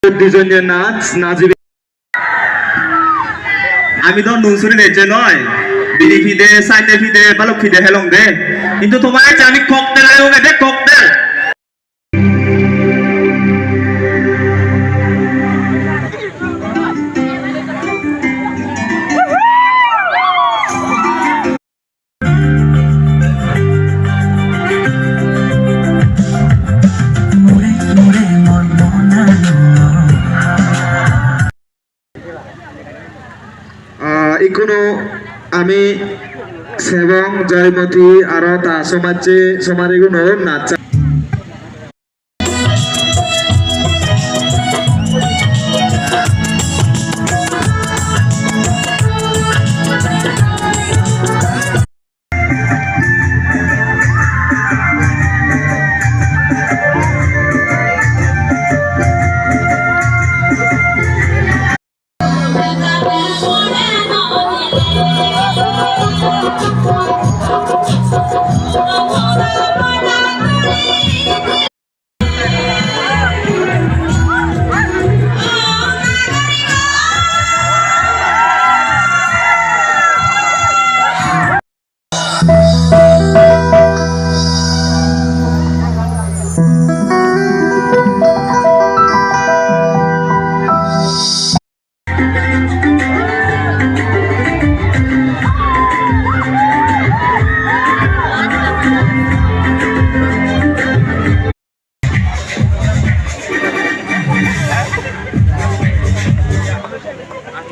দুজনের নাচ নাচবে। আমি তো নুসুরি নেচে নয় বিড়ি ফিদে সাইতে ফিদে বালক ফিদে হেলং দে কিন্তু তোমার আমি ককটেল আয়ো দে ককটেল ইকোনো আমি সেবং জয়মতী আর তা সমাজে নাচ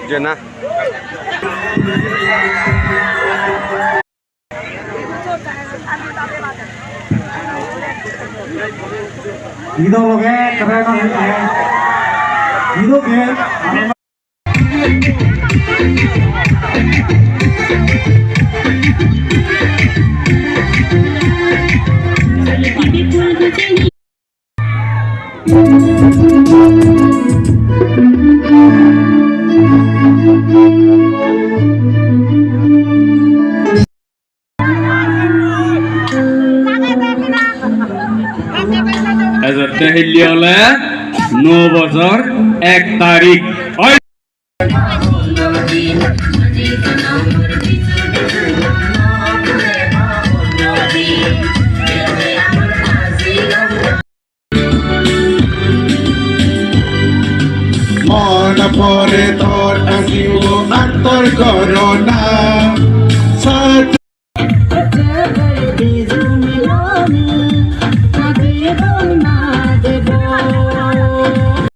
Jenna. Ido loge keren banget. Ido ge. Dahili oleh 9 বছর 1 তারিখ মন পরে তোর আসিব আন্তর করোনা